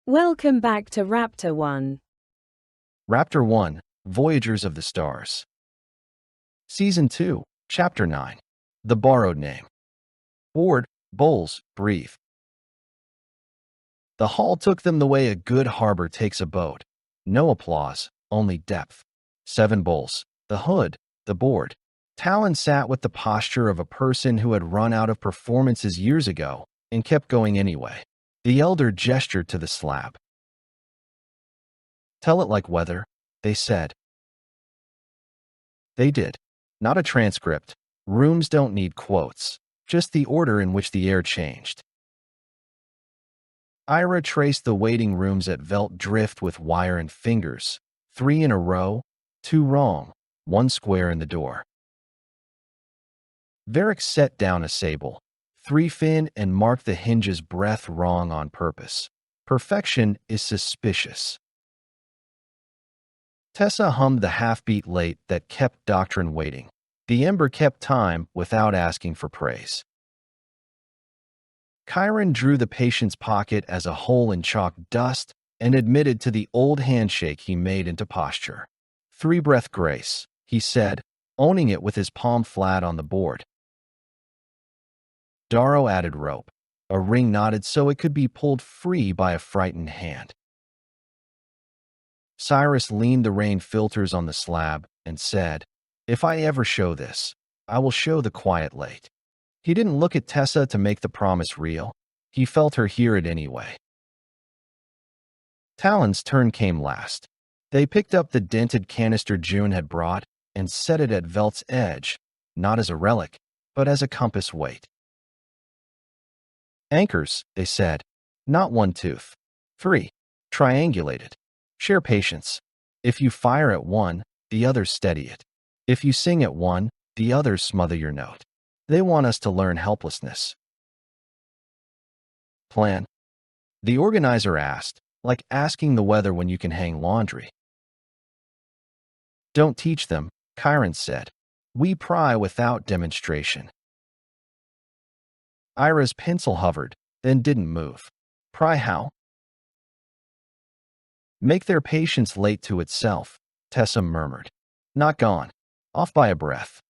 Welcome back to Raptor-One. Raptor-One, Voyagers of the Stars. Season 2, Chapter 9. The Borrowed Name. Board, bowls, breathe. The haul took them the way a good harbor takes a boat. No applause, only depth. 7 bowls, the hood, the board. Talon sat with the posture of a person who had run out of performances years ago and kept going anyway. The elder gestured to the slab. "Tell it like weather," they said. They did. Not a transcript. Rooms don't need quotes, just the order in which the air changed. Ira traced the waiting rooms at Velt Drift with wire and fingers. 3 in a row, 2 wrong, 1 square in the door. Varric set down a sable, 3 fin, and marked the hinge's breadth wrong on purpose. Perfection is suspicious. Tessa hummed the half-beat late that kept Doctrine waiting. The ember kept time without asking for praise. Chiron drew the patient's pocket as a hole in chalk dust and admitted to the old handshake he made into posture. 3-breath grace, he said, owning it with his palm flat on the board. Darrow added rope. A ring knotted so it could be pulled free by a frightened hand. Cyrus leaned the rain filters on the slab and said, "If I ever show this, I will show the quiet late." He didn't look at Tessa to make the promise real. He felt her hear it anyway. Talon's turn came last. They picked up the dented canister June had brought and set it at Velt's edge, not as a relic, but as a compass weight. "Anchors," they said, "not 1 tooth. 3. Triangulated. Share patience. If you fire at one, the others steady it. If you sing at one, the others smother your note. They want us to learn helplessness." "Plan?" the organizer asked, like asking the weather when you can hang laundry. "Don't teach them," Chiron said. "We pry without demonstration." Ira's pencil hovered, then didn't move. "Pry how?" "Make their patience late to itself," Tessa murmured. "Not gone. Off by a breath."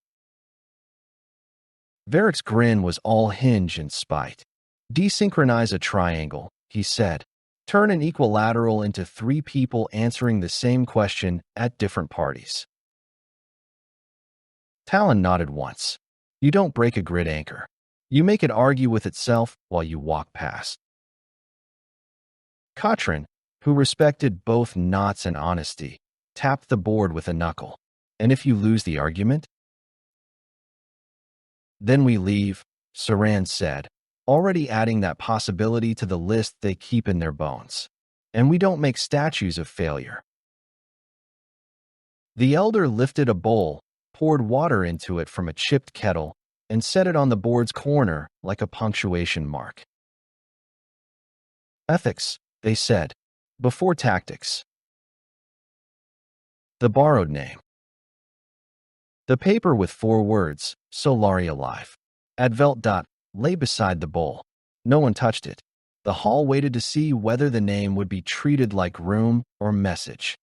Varric's grin was all hinge and spite. "Desynchronize a triangle," he said. "Turn an equilateral into 3 people answering the same question at different parties." Talon nodded once. "You don't break a grid anchor. You make it argue with itself while you walk past." Katrin, who respected both knots and honesty, tapped the board with a knuckle. "And if you lose the argument?" "Then we leave," Saran said, already adding that possibility to the list they keep in their bones. "And we don't make statues of failure." The elder lifted a bowl, poured water into it from a chipped kettle, and set it on the board's corner like a punctuation mark. "Ethics," they said, "before tactics." The borrowed name. The paper with 4 words, "Solari alive," at Velt. Lay beside the bowl. No one touched it. The hall waited to see whether the name would be treated like room or message.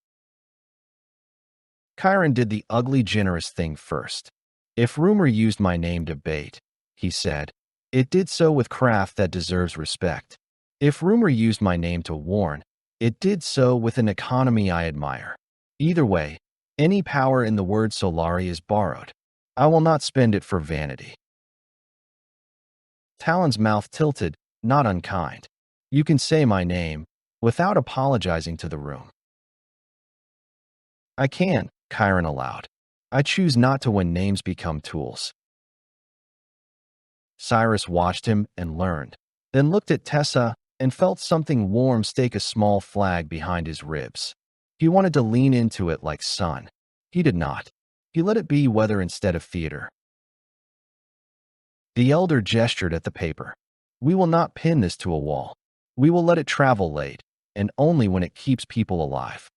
Chiron did the ugly generous thing first. "If rumor used my name to bait," he said, "it did so with craft that deserves respect. If rumor used my name to warn, it did so with an economy I admire. Either way, any power in the word Solari is borrowed. I will not spend it for vanity." Talon's mouth tilted, not unkind. "You can say my name without apologizing to the room." "I can," Chiron allowed. "I choose not to when names become tools." Cyrus watched him and learned, then looked at Tessa and felt something warm stake a small flag behind his ribs. He wanted to lean into it like sun. He did not. He let it be weather instead of theater. The elder gestured at the paper. "We will not pin this to a wall. We will let it travel late, and only when it keeps people alive."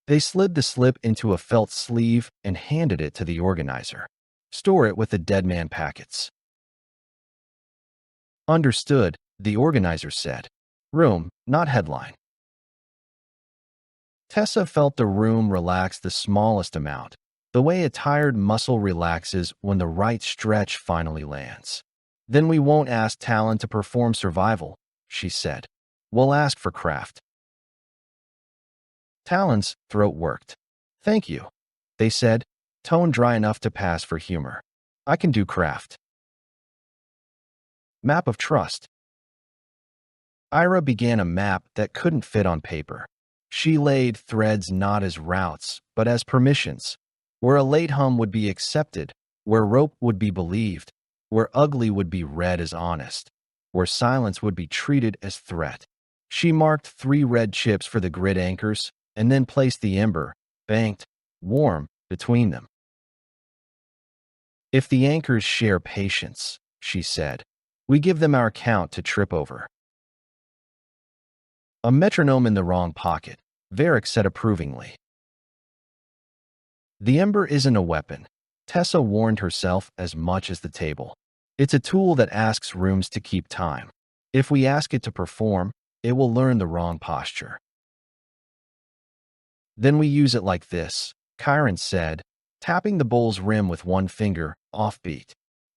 They slid the slip into a felt sleeve and handed it to the organizer. "Store it with the dead man packets." "Understood," the organizer said. "Room, not headline." Tessa felt the room relax the smallest amount, the way a tired muscle relaxes when the right stretch finally lands. Then we won't ask Talon to perform survival, she said. We'll ask for craft. Talon's throat worked. Thank you, they said, tone dry enough to pass for humor. I can do craft. Map of trust. Ira began a map that couldn't fit on paper. She laid threads not as routes, but as permissions, where a late hum would be accepted, where rope would be believed, where ugly would be read as honest, where silence would be treated as threat. She marked 3 red chips for the grid anchors and then placed the ember, banked, warm, between them. If the anchors share patience, she said, we give them our count to trip over. A metronome in the wrong pocket, Varric said approvingly. The ember isn't a weapon, Tessa warned herself as much as the table. It's a tool that asks rooms to keep time. If we ask it to perform, it will learn the wrong posture. Then we use it like this, Chiron said, tapping the bowl's rim with one finger, offbeat.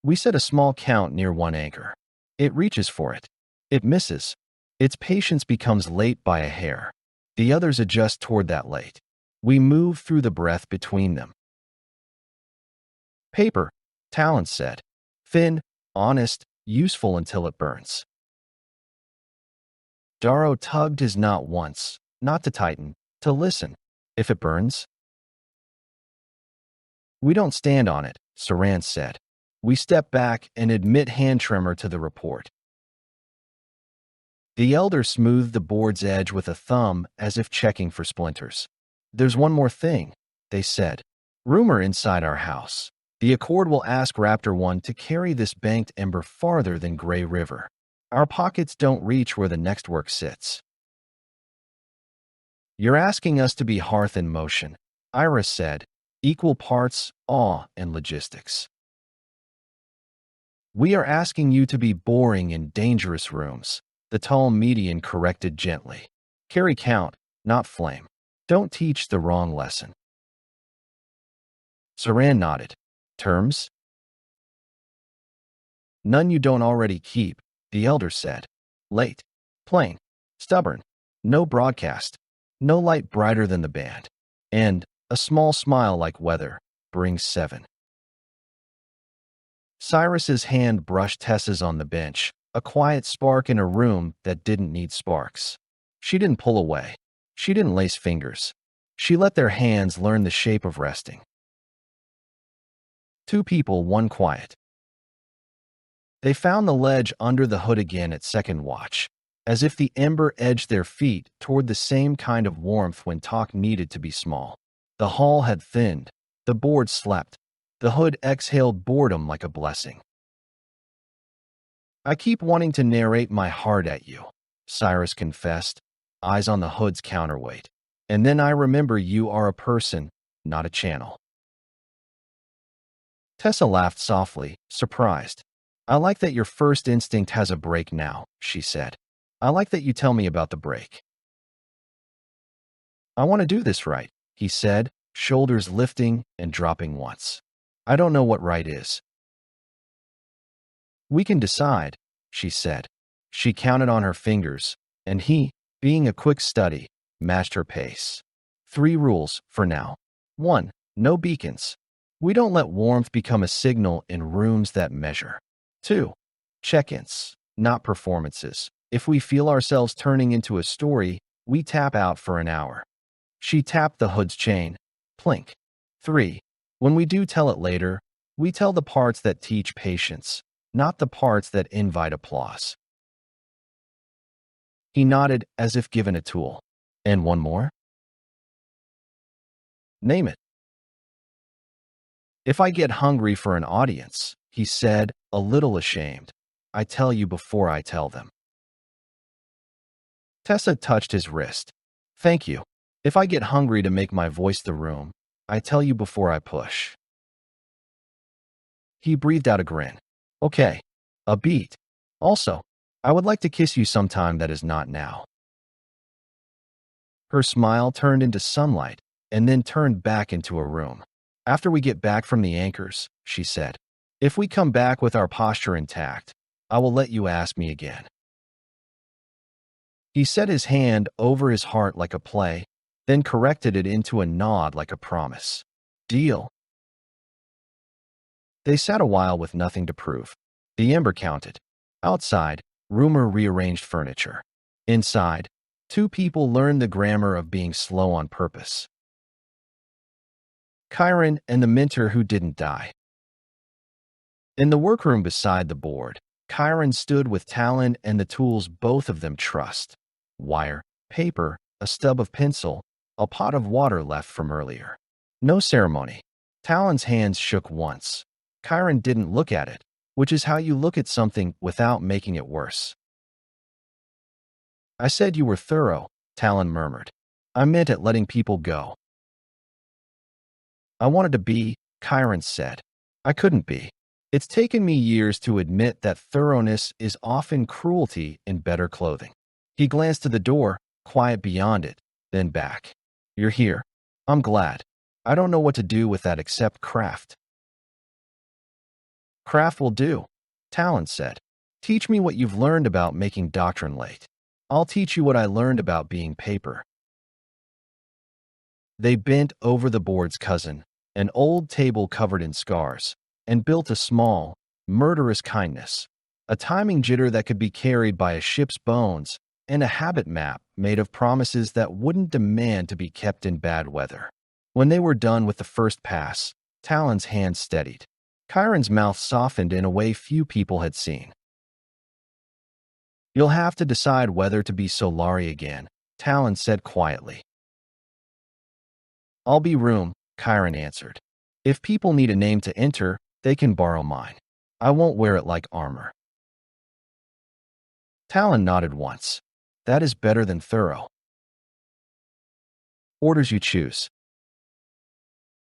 We set a small count near one anchor. It reaches for it. It misses. Its patience becomes late by a hair. The others adjust toward that late. We move through the breath between them. Paper, Talon said. Thin, honest, useful until it burns. Darrow tugged his knot once, not to tighten, to listen. If it burns? We don't stand on it, Saran said. We step back and admit hand tremor to the report. The elder smoothed the board's edge with a thumb as if checking for splinters. There's one more thing, they said. Rumor inside our house. The Accord will ask Raptor-One to carry this banked ember farther than Gray River. Our pockets don't reach where the next work sits. You're asking us to be hearth in motion, Iris said, equal parts awe and logistics. We are asking you to be boring in dangerous rooms, the tall median corrected gently. Carry count, not flame. Don't teach the wrong lesson. Saran nodded. Terms? None you don't already keep, the elder said. Late. Plain. Stubborn. No broadcast. No light brighter than the band. And a small smile like weather brings 7. Cyrus's hand brushed Tessa's on the bench, a quiet spark in a room that didn't need sparks. She didn't pull away. She didn't lace fingers. She let their hands learn the shape of resting. 2 people, 1 quiet. They found the ledge under the hood again at second watch, as if the ember edged their feet toward the same kind of warmth when talk needed to be small. The hall had thinned. The board slept. The hood exhaled boredom like a blessing. I keep wanting to narrate my heart at you, Cyrus confessed, eyes on the hood's counterweight. And then I remember you are a person, not a channel. Tessa laughed softly, surprised. I like that your first instinct has a break now, she said. I like that you tell me about the break. I want to do this right, he said, shoulders lifting and dropping once. I don't know what right is. We can decide, she said. She counted on her fingers, and he, being a quick study, matched her pace. 3 rules, for now. 1. No beacons. We don't let warmth become a signal in rooms that measure. 2. Check-ins, not performances. If we feel ourselves turning into a story, we tap out for an hour. She tapped the hood's chain. Plink. 3. When we do tell it later, we tell the parts that teach patience, not the parts that invite applause. He nodded as if given a tool. And one more? Name it. If I get hungry for an audience, he said, a little ashamed, I tell you before I tell them. Tessa touched his wrist. Thank you. If I get hungry to make my voice the room, I tell you before I push. He breathed out a grin. Okay. A beat. Also, I would like to kiss you sometime that is not now. Her smile turned into sunlight and then turned back into a room. After we get back from the anchors, she said, if we come back with our posture intact, I will let you ask me again. He set his hand over his heart like a play, then corrected it into a nod like a promise. Deal. They sat a while with nothing to prove. The ember counted. Outside, Rumor rearranged furniture. Inside, two people learned the grammar of being slow on purpose. Chiron and the mentor who didn't die. In the workroom beside the board, Chiron stood with Talon and the tools both of them trust. Wire, paper, a stub of pencil, a pot of water left from earlier. No ceremony. Talon's hands shook once. Chiron didn't look at it, which is how you look at something without making it worse. I said you were thorough, Talon murmured. I meant at letting people go. I wanted to be, Chiron said. I couldn't be. It's taken me years to admit that thoroughness is often cruelty in better clothing. He glanced to the door, quiet beyond it, then back. You're here. I'm glad. I don't know what to do with that except craft. Craft will do, Talon said. Teach me what you've learned about making doctrine late. I'll teach you what I learned about being paper. They bent over the board's cousin, an old table covered in scars, and built a small, murderous kindness, a timing jitter that could be carried by a ship's bones, and a habit map made of promises that wouldn't demand to be kept in bad weather. When they were done with the first pass, Talon's hand steadied. Chiron's mouth softened in a way few people had seen. You'll have to decide whether to be Solari again, Talon said quietly. I'll be Room, Chiron answered. If people need a name to enter, they can borrow mine. I won't wear it like armor. Talon nodded once. That is better than thorough. Orders you choose.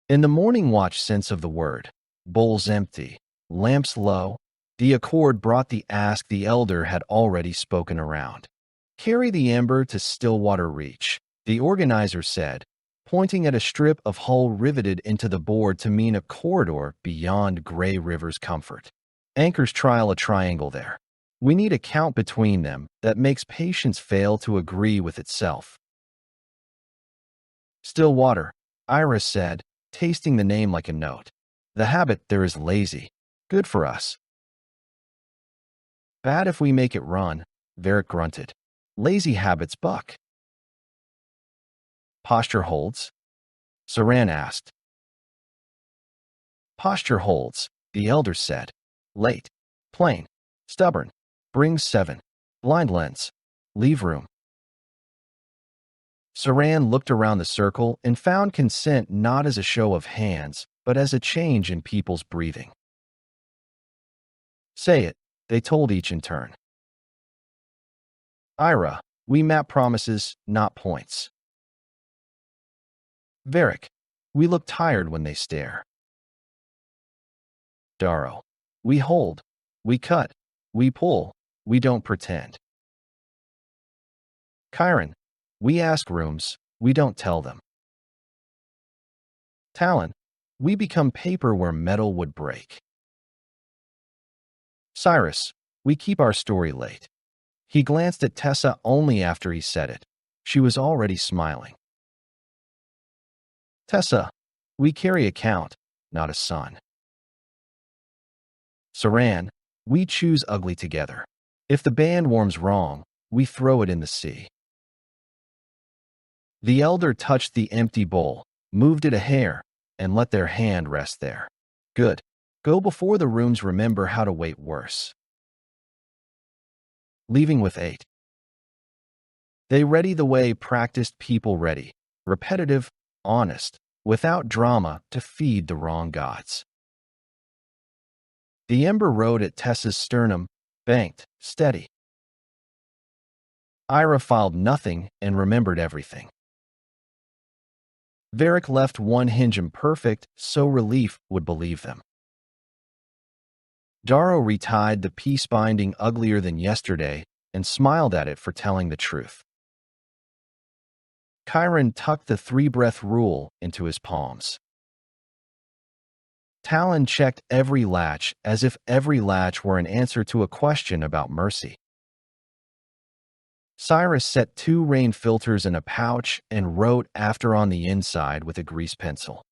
In the morning watch sense of the word, bowls empty, lamps low, the accord brought the ask the elder had already spoken around. Carry the ember to Stillwater Reach, the organizer said, pointing at a strip of hull riveted into the board to mean a corridor beyond Gray River's comfort. Anchors trial a triangle there. We need a count between them that makes patience fail to agree with itself. Stillwater, Iris said, tasting the name like a note. The habit there is lazy. Good for us. Bad if we make it run, Varric grunted. Lazy habits buck. Posture holds? Saran asked. Posture holds, the elder said. Late. Plain. Stubborn. Brings 7. Blind lens. Leave room. Saran looked around the circle and found consent not as a show of hands, but as a change in people's breathing. Say it, they told each in turn. Ira, we map promises, not points. Varric, we look tired when they stare. Darrow, we hold, we cut, we pull, we don't pretend. Chiron, we ask rooms, we don't tell them. Talon, we become paper where metal would break. Cyrus, we keep our story late. He glanced at Tessa only after he said it. She was already smiling. Tessa, we carry a count, not a son. Saran, we choose ugly together. If the band warms wrong, we throw it in the sea. The elder touched the empty bowl, moved it a hair, and let their hand rest there. Good. Go before the rooms remember how to wait worse. Leaving with 8. They ready the way practiced people ready, repetitive, honest, without drama to feed the wrong gods. The ember rode at Tessa's sternum, banked, steady. Ira filed nothing and remembered everything. Varric left one hinge imperfect, so relief would believe them. Darrow retied the peace binding uglier than yesterday and smiled at it for telling the truth. Chiron tucked the three-breath rule into his palms. Talon checked every latch as if every latch were an answer to a question about mercy. Cyrus set 2 rain filters in a pouch and wrote after on the inside with a grease pencil.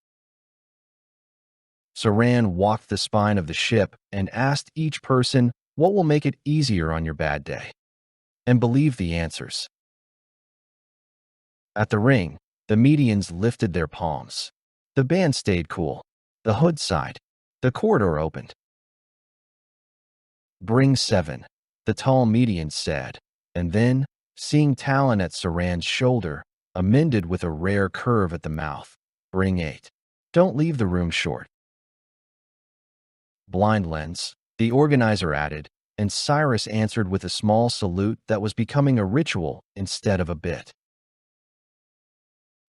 Saran walked the spine of the ship and asked each person what will make it easier on your bad day, and believed the answers. At the ring, the medians lifted their palms. The band stayed cool. The hood sighed. The corridor opened. "Bring 7," the tall median said, and then, seeing Talon at Saran's shoulder, amended with a rare curve at the mouth. "Bring 8. Don't leave the room short." "Blind lens," the organizer added, and Cyrus answered with a small salute that was becoming a ritual instead of a bit.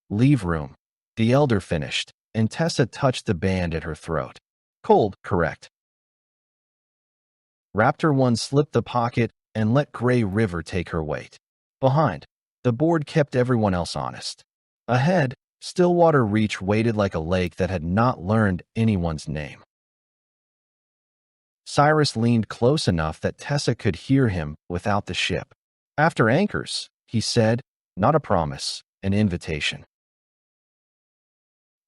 "Leave room," the elder finished, and Tessa touched the band at her throat. "Cold, correct." Raptor-One slipped the pocket and let Gray River take her weight. Behind, the board kept everyone else honest. Ahead, Stillwater Reach waited like a lake that had not learned anyone's name. Cyrus leaned close enough that Tessa could hear him without the ship. "After anchors," he said, not a promise, an invitation.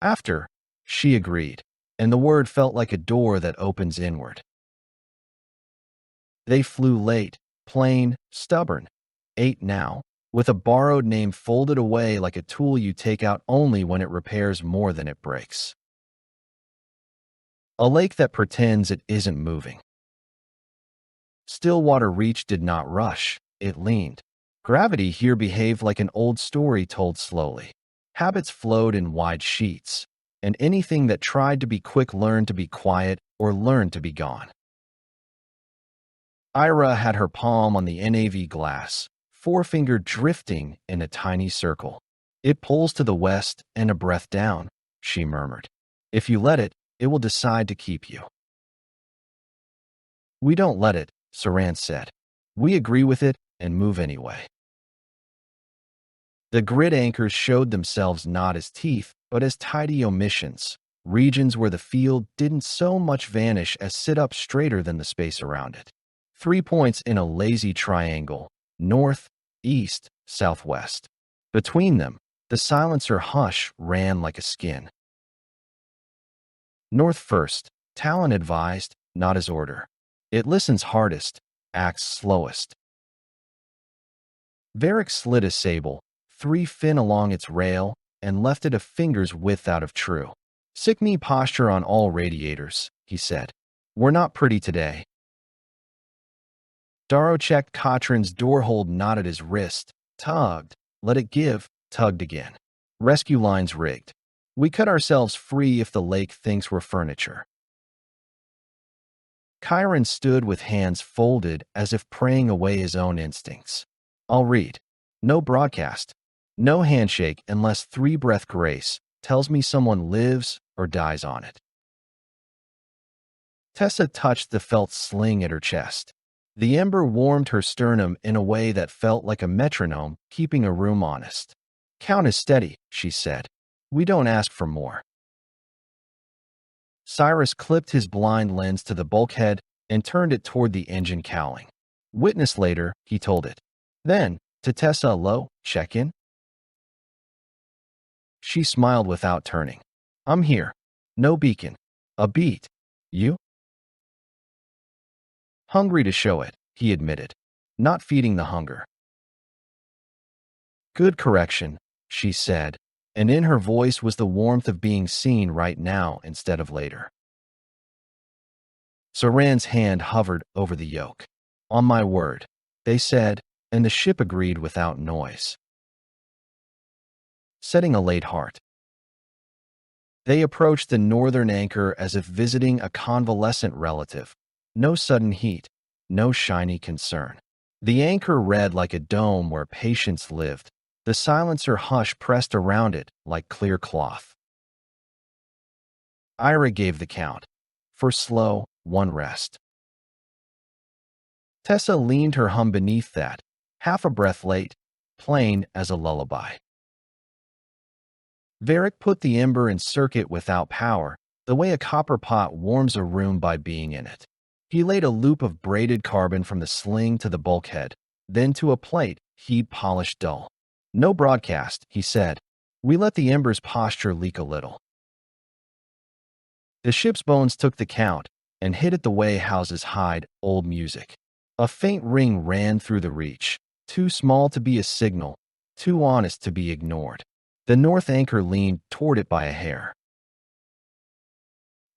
"After," she agreed, and the word felt like a door that opens inward. They flew late, plain, stubborn. 8 now, with a borrowed name folded away like a tool you take out only when it repairs more than it breaks. A lake that pretends it isn't moving. Stillwater Reach did not rush, it leaned. Gravity here behaved like an old story told slowly. Habits flowed in wide sheets, and anything that tried to be quick learned to be quiet or learned to be gone. Ira had her palm on the NAV glass, forefinger drifting in a tiny circle. "It pulls to the west and a breath down," she murmured. "If you let it, it will decide to keep you." "We don't let it," Saran said. "We agree with it and move anyway." The grid anchors showed themselves not as teeth, but as tidy omissions, regions where the field didn't so much vanish as sit up straighter than the space around it. 3 points in a lazy triangle, north, east, southwest. Between them, the silencer hush ran like a skin. "North first," Talon advised, not his order. "It listens hardest, acts slowest." Varric slid a sable, 3 fin along its rail, and left it a finger's width out of true. "Sick knee posture on all radiators," he said. "We're not pretty today." Darrow checked Cotrin's door hold knot at his wrist, tugged, let it give, tugged again. "Rescue lines rigged. We cut ourselves free if the lake thinks we're furniture." Chiron stood with hands folded as if praying away his own instincts. "I'll read. No broadcast. No handshake unless 3-breath grace tells me someone lives or dies on it." Tessa touched the felt sling at her chest. The ember warmed her sternum in a way that felt like a metronome keeping a room honest. "Count is steady," she said. "We don't ask for more." Cyrus clipped his blind lens to the bulkhead and turned it toward the engine cowling. "Witness later," he told it. Then, to Tessa, "Low, check in." She smiled without turning. "I'm here. No beacon. A beat. You?" "Hungry to show it," he admitted. "Not feeding the hunger." "Good correction," she said, and in her voice was the warmth of being seen right now instead of later. Saran's hand hovered over the yoke. "On my word," they said, and the ship agreed without noise. Setting a late heart. They approached the northern anchor as if visiting a convalescent relative. No sudden heat, no shiny concern. The anchor read like a dome where patience lived. The silencer hush pressed around it like clear cloth. Ira gave the count. For slow, 1 rest. Tessa leaned her hum beneath that, half a breath late, plain as a lullaby. Varric put the ember in circuit without power, the way a copper pot warms a room by being in it. He laid a loop of braided carbon from the sling to the bulkhead, then to a plate he'd polished dull. No broadcast, he said. We let the ember's posture leak a little. The ship's bones took the count and hit it the way houses hide old music. A faint ring ran through the reach, too small to be a signal, too honest to be ignored. The north anchor leaned toward it by a hair.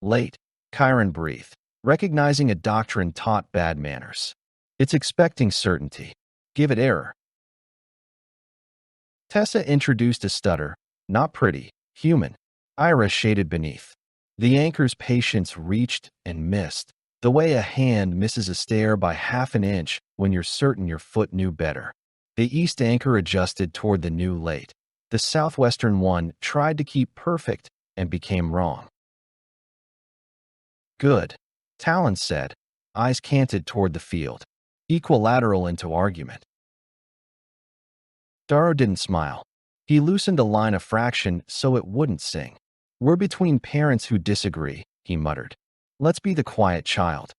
Late, Chiron breathed, recognizing a doctrine taught bad manners. It's expecting certainty. Give it error. Tessa introduced a stutter, not pretty, human. Ira shaded beneath. The anchor's patience reached and missed, the way a hand misses a stair by half an inch when you're certain your foot knew better. The east anchor adjusted toward the new late. The southwestern one tried to keep perfect and became wrong. Good, Talon said, eyes canted toward the field, equilateral into argument. Darrow didn't smile. He loosened a line of fraction so it wouldn't sing. We're between parents who disagree, he muttered. Let's be the quiet child.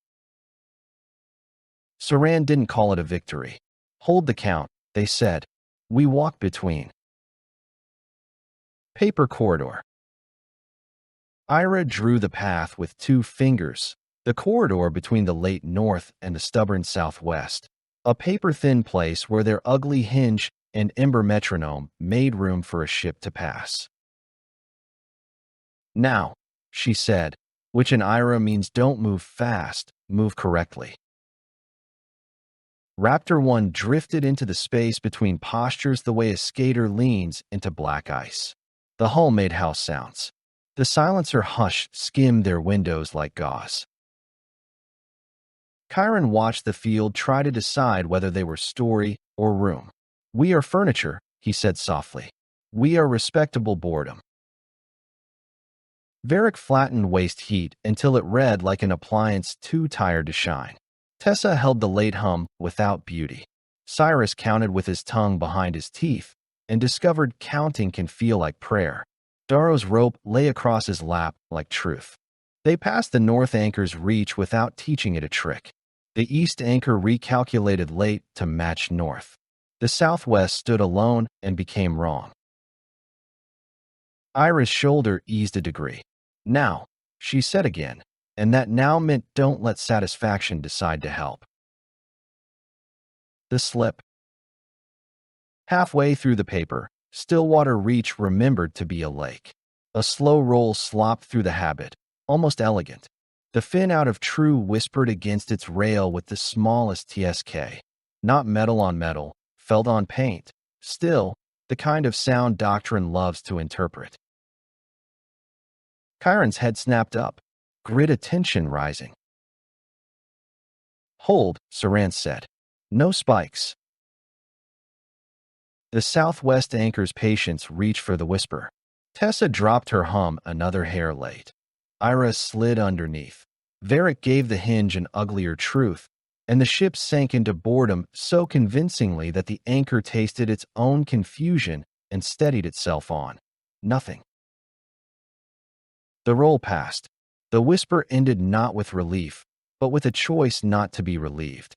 Saran didn't call it a victory. Hold the count, they said. We walked between. Paper corridor. Ira drew the path with 2 fingers, the corridor between the late north and the stubborn southwest, a paper-thin place where their ugly hinge and ember metronome made room for a ship to pass. Now, she said, which in Ira means don't move fast, move correctly. Raptor-One drifted into the space between postures the way a skater leans into black ice. The hull made house sounds. The silencer hush skimmed their windows like gauze. Chiron watched the field try to decide whether they were story or room. We are furniture, he said softly. We are respectable boredom. Varric flattened waste heat until it read like an appliance too tired to shine. Tessa held the late hum without beauty. Cyrus counted with his tongue behind his teeth and discovered counting can feel like prayer. Darrow's rope lay across his lap like truth. They passed the north anchor's reach without teaching it a trick. The east anchor recalculated late to match north. The southwest stood alone and became wrong. Ira's shoulder eased a degree. Now, she said again, and that now meant don't let satisfaction decide to help. The slip. Halfway through the paper, Stillwater Reach remembered to be a lake. A slow roll slopped through the habit, almost elegant. The fin out of True whispered against its rail with the smallest TSK. Not metal on metal, felt on paint. Still, the kind of sound doctrine loves to interpret. Chiron's head snapped up, grit of tension rising. Hold, Saran said. No spikes. The southwest anchor's patience reached for the whisper. Tessa dropped her hum another hair late. Ira slid underneath. Varric gave the hinge an uglier truth, and the ship sank into boredom so convincingly that the anchor tasted its own confusion and steadied itself on nothing. The roll passed. The whisper ended not with relief, but with a choice not to be relieved.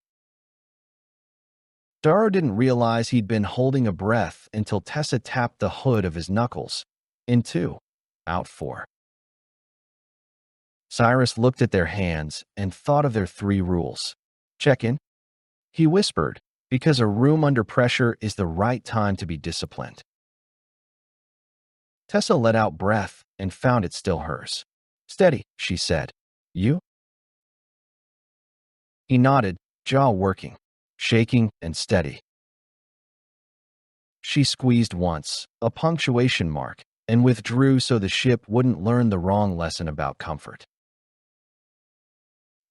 Darrow didn't realize he'd been holding a breath until Tessa tapped the hood of his knuckles. In 2. Out 4. Cyrus looked at their hands and thought of their 3 rules. Check in. He whispered, because a room under pressure is the right time to be disciplined. Tessa let out breath and found it still hers. Steady, she said. You? He nodded, jaw working, shaking and steady. She squeezed once, a punctuation mark, and withdrew so the ship wouldn't learn the wrong lesson about comfort.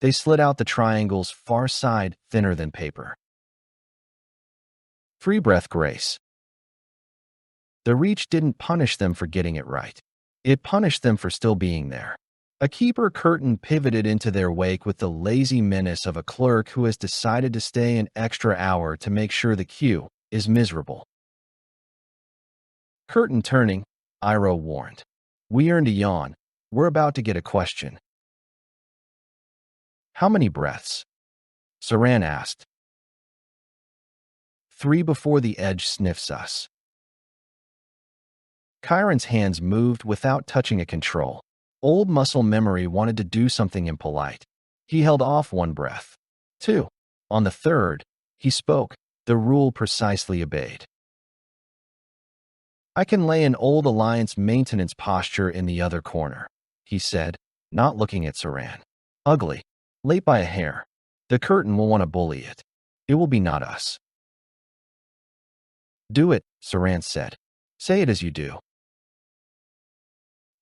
They slid out the triangle's far side thinner than paper. Free breath grace. The reach didn't punish them for getting it right. It punished them for still being there. A keeper curtain pivoted into their wake with the lazy menace of a clerk who has decided to stay an extra hour to make sure the queue is miserable. Curtain turning, Iroh warned. We earned a yawn. We're about to get a question. How many breaths? Saran asked. 3 before the edge sniffs us. Chiron's hands moved without touching a control. Old muscle memory wanted to do something impolite. He held off 1 breath. 2. On the 3rd, he spoke, the rule precisely obeyed. I can lay an old Alliance maintenance posture in the other corner, he said, not looking at Saran. Ugly. Late by a hair. The curtain will want to bully it. It will be not us. Do it, Saran said. Say it as you do.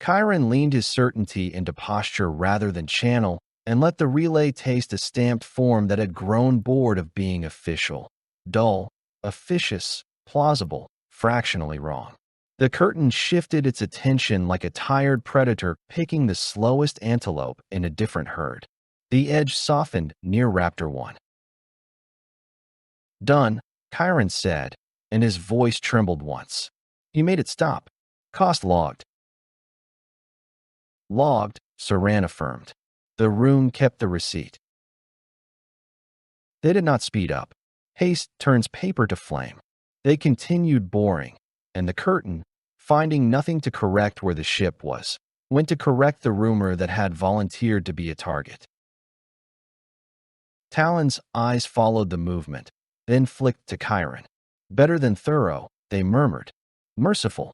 Chiron leaned his certainty into posture rather than channel and let the relay taste a stamped form that had grown bored of being official. Dull, officious, plausible, fractionally wrong. The curtain shifted its attention like a tired predator picking the slowest antelope in a different herd. The edge softened near Raptor-One. Done, Chiron said, and his voice trembled once. He made it stop. Cost logged. Logged, Saran affirmed. The room kept the receipt. They did not speed up. Haste turns paper to flame. They continued boring, and the curtain, finding nothing to correct where the ship was, went to correct the rumor that had volunteered to be a target. Talon's eyes followed the movement, then flicked to Chiron. Better than thorough, they murmured. Merciful.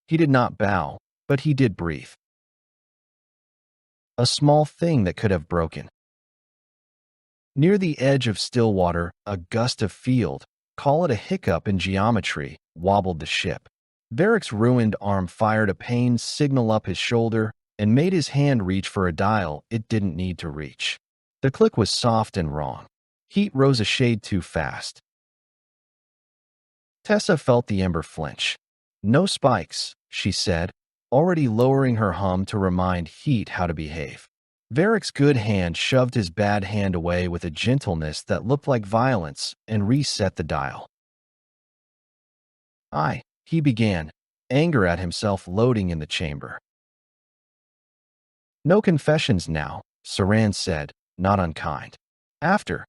He did not bow, but he did breathe. A small thing that could have broken. Near the edge of Stillwater, a gust of field, call it a hiccup in geometry, wobbled the ship. Varric's ruined arm fired a pain signal up his shoulder and made his hand reach for a dial it didn't need to reach. The click was soft and wrong. Heat rose a shade too fast. Tessa felt the ember flinch. No spikes, she said, already lowering her hum to remind Heat how to behave. Varric's good hand shoved his bad hand away with a gentleness that looked like violence and reset the dial. He began, anger at himself loading in the chamber. No confessions now, Saran said, not unkind. After.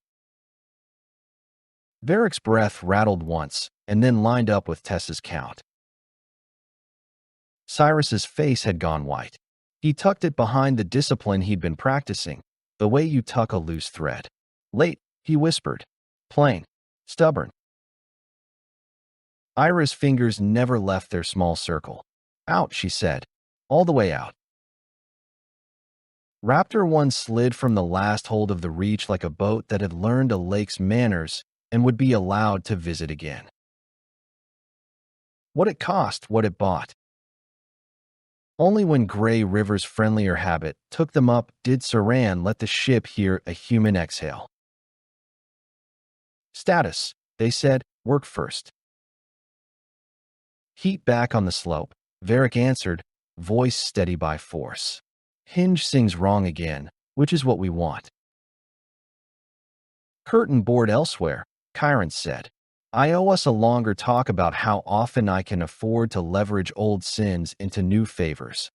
Varric's breath rattled once and then lined up with Tessa's count. Cyrus's face had gone white. He tucked it behind the discipline he'd been practicing, the way you tuck a loose thread. Late, he whispered. Plain. Stubborn. Ira's fingers never left their small circle. Out, she said. All the way out. Raptor-One slid from the last hold of the reach like a boat that had learned a lake's manners and would be allowed to visit again. What it cost, what it bought. Only when Gray River's friendlier habit took them up did Saran let the ship hear a human exhale. Status, they said, work first. Heat back on the slope, Varric answered, voice steady by force. Hinge sings wrong again, which is what we want. Curtain board elsewhere, Chiron said. I owe us a longer talk about how often I can afford to leverage old sins into new favors.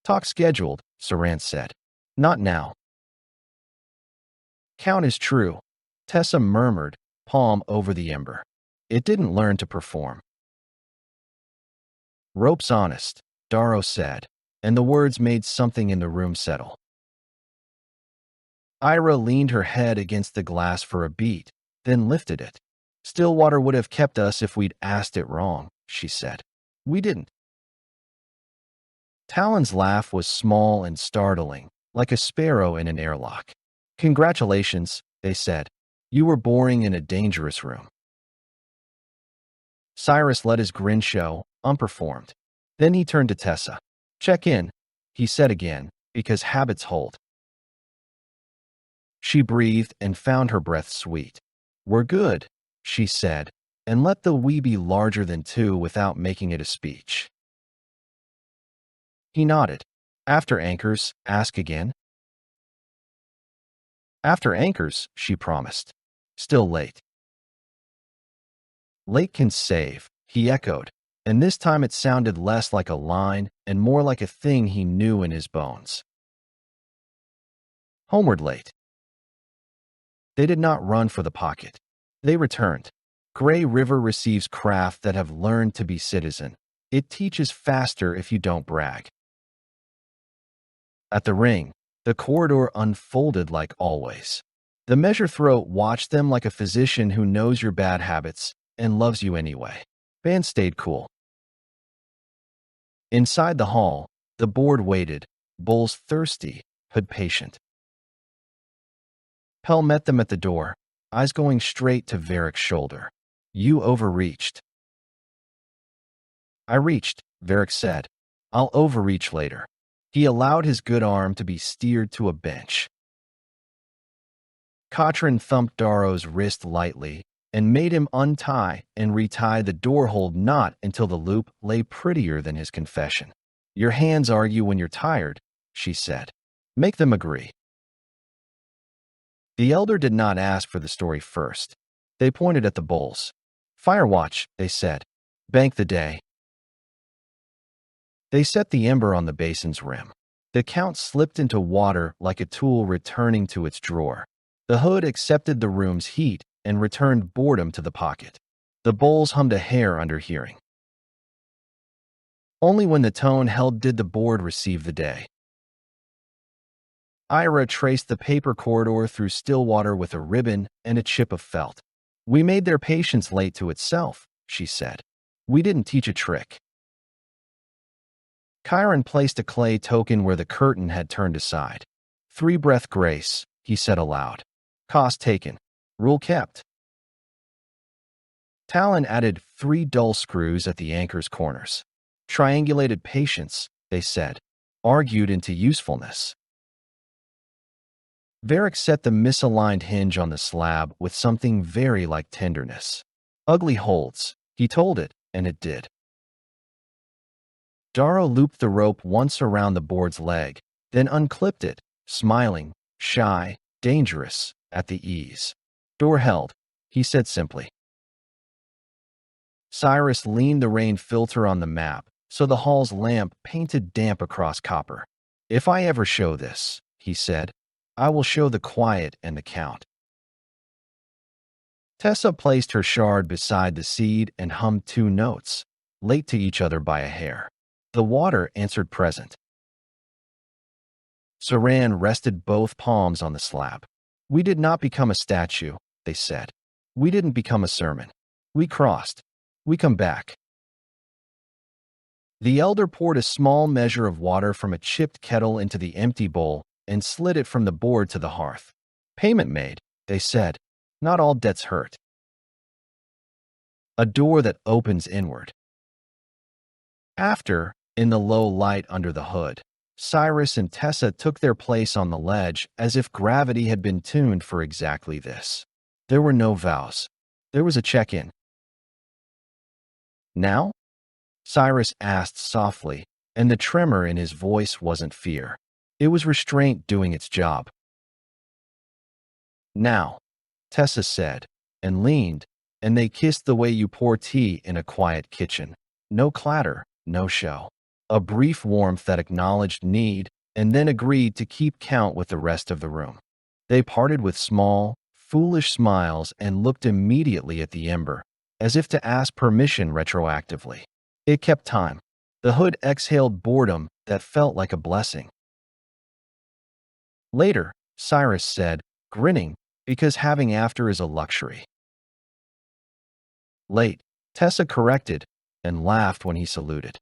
Talk scheduled, Saran said. Not now. Count is true, Tessa murmured, palm over the ember. It didn't learn to perform. Rope's honest, Darrow said, and the words made something in the room settle. Ira leaned her head against the glass for a beat, then lifted it. Stillwater would have kept us if we'd asked it wrong, she said. We didn't. Talon's laugh was small and startling, like a sparrow in an airlock. Congratulations, they said. You were boring in a dangerous room. Cyrus let his grin show, unperformed. Then he turned to Tessa. Check in, he said again, because habits hold. She breathed and found her breath sweet. We're good, she said, and let the we be larger than 2 without making it a speech. He nodded. After anchors, ask again. After anchors, she promised. Still late. Late can save, he echoed, and this time it sounded less like a line and more like a thing he knew in his bones. Homeward late. They did not run for the pocket. They returned. Gray River receives craft that have learned to be citizen. It teaches faster if you don't brag. At the ring, the corridor unfolded like always. The measure throat watched them like a physician who knows your bad habits and loves you anyway. Band stayed cool. Inside the hall, the board waited, Bulls thirsty, but patient. Pell met them at the door, eyes going straight to Varric's shoulder. You overreached. I reached, Varric said. I'll overreach later. He allowed his good arm to be steered to a bench. Cotran thumped Darrow's wrist lightly and made him untie and retie the door-hold knot until the loop lay prettier than his confession. Your hands argue when you're tired, she said. Make them agree. The elder did not ask for the story first. They pointed at the bowls. Firewatch, they said. Bank the day. They set the ember on the basin's rim. The count slipped into water like a tool returning to its drawer. The hood accepted the room's heat and returned boredom to the pocket. The bowls hummed a hair under hearing. Only when the tone held did the board receive the day. Ira traced the paper corridor through still water with a ribbon and a chip of felt. We made their patience late to itself, she said. We didn't teach a trick. Chiron placed a clay token where the curtain had turned aside. 3-breath grace, he said aloud. Cost taken. Rule kept. Talon added 3 dull screws at the anchor's corners. Triangulated patience, they said, argued into usefulness. Varric set the misaligned hinge on the slab with something very like tenderness. Ugly holds, he told it, and it did. Darrow looped the rope once around the board's leg, then unclipped it, smiling, shy, dangerous, at the ease. Door held, he said simply. Cyrus leaned the rain filter on the map, so the hall's lamp painted damp across copper. If I ever show this, he said, I will show the quiet and the count. Tessa placed her shard beside the seed and hummed 2 notes, late to each other by a hair. The water answered present. Saran rested both palms on the slab. We did not become a statue, they said. We didn't become a sermon. We crossed. We come back. The elder poured a small measure of water from a chipped kettle into the empty bowl and slid it from the board to the hearth. Payment made, they said. Not all debts hurt. A door that opens inward. After, in the low light under the hood, Cyrus and Tessa took their place on the ledge as if gravity had been tuned for exactly this. There were no vows. There was a check-in. Now? Cyrus asked softly, and the tremor in his voice wasn't fear. It was restraint doing its job. Now, Tessa said, and leaned, and they kissed the way you pour tea in a quiet kitchen. No clatter, no show. A brief warmth that acknowledged need and then agreed to keep count with the rest of the room. They parted with small, foolish smiles and looked immediately at the ember, as if to ask permission retroactively. It kept time. The hood exhaled boredom that felt like a blessing. Later, Cyrus said, grinning, because having after is a luxury. Late, Tessa corrected and laughed when he saluted.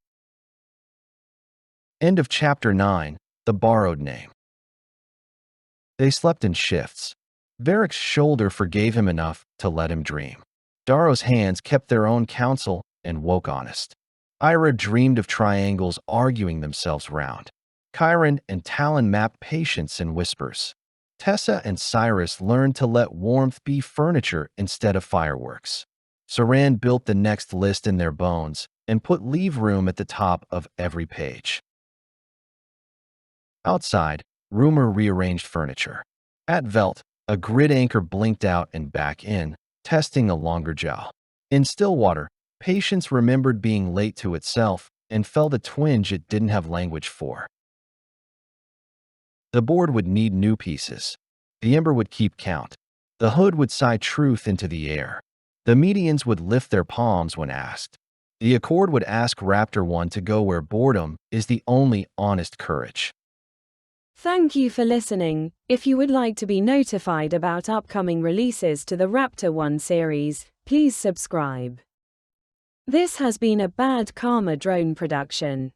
End of Chapter 9, The Borrowed Name. They slept in shifts. Varric's shoulder forgave him enough to let him dream. Darrow's hands kept their own counsel and woke honest. Ira dreamed of triangles arguing themselves round. Chiron and Talon mapped patience in whispers. Tessa and Cyrus learned to let warmth be furniture instead of fireworks. Saran built the next list in their bones and put leave room at the top of every page. Outside, Rumor rearranged furniture. At Velt, a grid anchor blinked out and back in, testing a longer jaw. In Stillwater, Patience remembered being late to itself and felt a twinge it didn't have language for. The board would need new pieces. The ember would keep count. The hood would sigh truth into the air. The medians would lift their palms when asked. The accord would ask Raptor-One to go where boredom is the only honest courage. Thank you for listening. If you would like to be notified about upcoming releases to the Raptor-One series, please subscribe. This has been a Bad Karma Drone production.